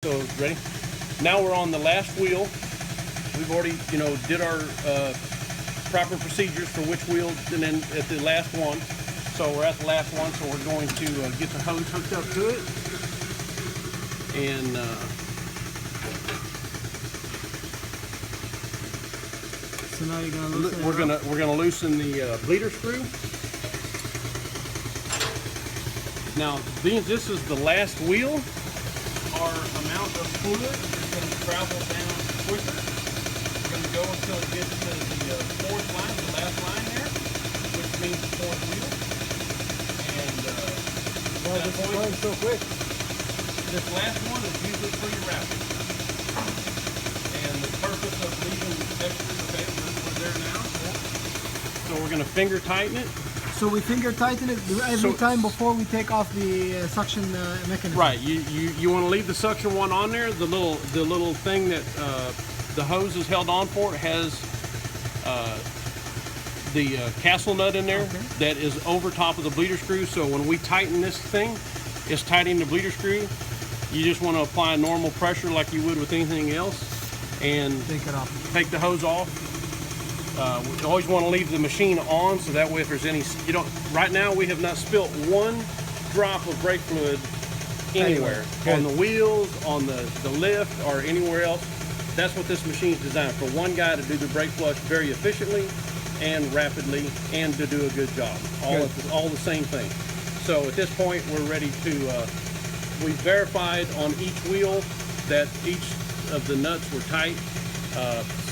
So ready? Now we're on the last wheel. We've already, did our proper procedures for which wheel, and then at the last one. So we're at the last one. So we're going to get the hose hooked up to it, and so now you're gonna loosen we're gonna loosen the bleeder screw. Now, being this is the last wheel, our amount of fluid is going to travel down quicker. We're going to go until it gets to the fourth line, the last line there, which means the fourth wheel. And Why is this going so quick? this last one is usually pretty rapid. And the purpose of leaving extra, okay, we're there now. So we're going to finger tighten it. So we finger tighten it every time before we take off the suction mechanism. Right. You want to leave the suction one on there. The little thing that the hose is held on for has the castle nut in there that is over top of the bleeder screw. So when we tighten this thing, it's tightening the bleeder screw. You just want to apply normal pressure like you would with anything else, and Take it off. take the hose off. We always want to leave the machine on, so that way if there's any, right now we have not spilt one drop of brake fluid anywhere. On the wheels, on the lift, or anywhere else. That's what this machine is designed for. One guy to do the brake flush very efficiently and rapidly, and to do a good job. All the same thing. So at this point we're ready to, we've verified on each wheel that each of the nuts were tight.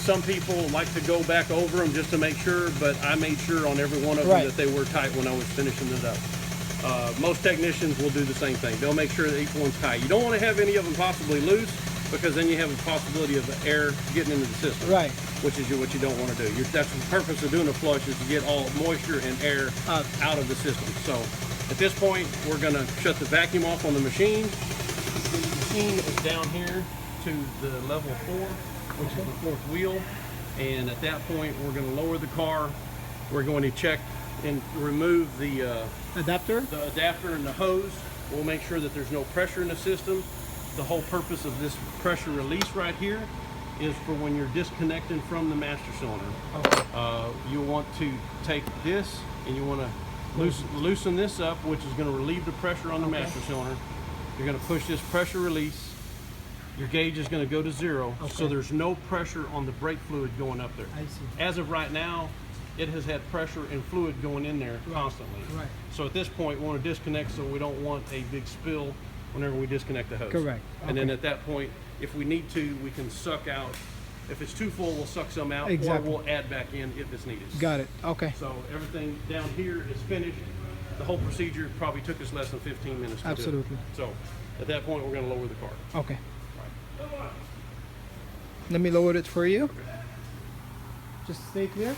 Some people like to go back over them just to make sure, but I made sure on every one of them that they were tight when I was finishing it up. Most technicians will do the same thing. They'll make sure that each one's tight. You don't want to have any of them possibly loose, because then you have a possibility of air getting into the system. Right. Which is what you don't want to do. That's the purpose of doing a flush, is to get all moisture and air out of the system. So at this point, we're going to shut the vacuum off on the machine. The machine is down here to the level 4. Which is the fourth wheel, and at that point we're going to lower the car. We're going to check and remove the Adapter? the adapter and the hose. We'll make sure that there's no pressure in the system. The whole purpose of this pressure release right here is for when you're disconnecting from the master cylinder. Okay. You want to take this and you want to loosen this up, which is going to relieve the pressure on the master cylinder. You're going to push this pressure release. Your gauge is going to go to 0, so there's no pressure on the brake fluid going up there. I see. As of right now, it has had pressure and fluid going in there constantly. Right. So at this point, we want to disconnect, so we don't want a big spill whenever we disconnect the hose. Correct. And then at that point, if we need to, we can suck out. If it's too full, we'll suck some out, or we'll add back in if it's needed. Got it. Okay. So everything down here is finished. The whole procedure probably took us less than 15 minutes to do. Absolutely. So at that point, we're going to lower the car. Okay. Let me lower it for you. Just stay clear.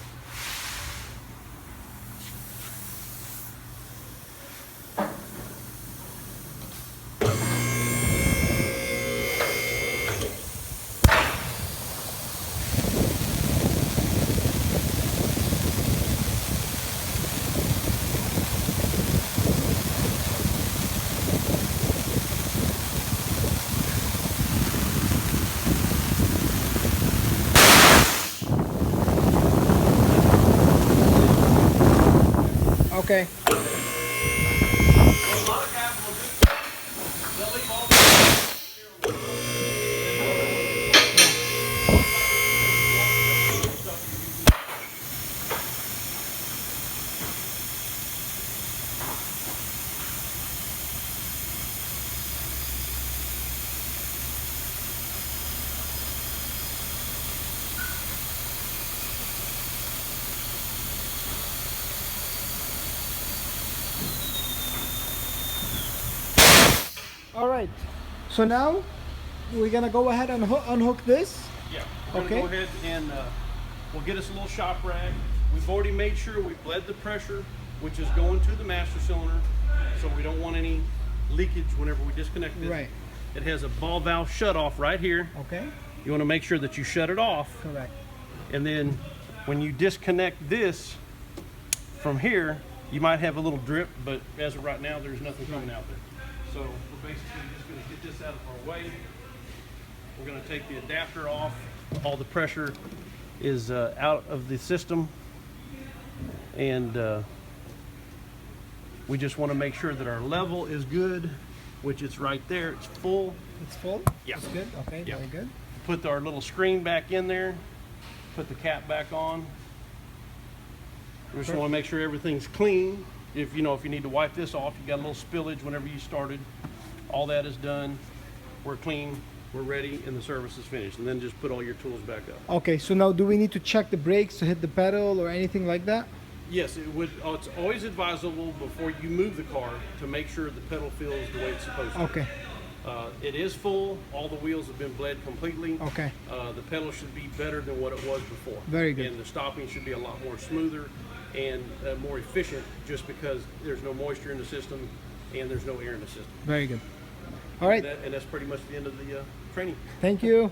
Okay. All right. So now we're gonna go ahead and unhook this. Yeah. We're gonna go ahead and we'll get us a little shop rag. We've already made sure we bled the pressure, which is going to the master cylinder, so we don't want any leakage whenever we disconnect it. Right. It has a ball valve shut off right here. Okay. You want to make sure that you shut it off, Correct. and then when you disconnect this from here, you might have a little drip, but as of right now, there's nothing coming out there. So we're basically just going to get this out of our way. We're going to take the adapter off. All the pressure is out of the system, and we just want to make sure that our level is good, which it's right there. It's full. It's full? Yeah. It's good? Okay, Yeah. very good. Put our little screen back in there. Put the cap back on. We just want to make sure everything's clean. If you need to wipe this off, you got a little spillage whenever you started. All that is done. We're clean. We're ready, and the service is finished. And then just put all your tools back up. Okay, so now do we need to check the brakes to hit the pedal or anything like that? Yes, it would. It's always advisable before you move the car to make sure the pedal feels the way it's supposed to. Okay, It is full. All the wheels have been bled completely. okay. The pedal should be better than what it was before. Very good. And the stopping should be a lot more smoother and more efficient, just because there's no moisture in the system and there's no air in the system. Very good. All right, And that's pretty much the end of the training. thank you.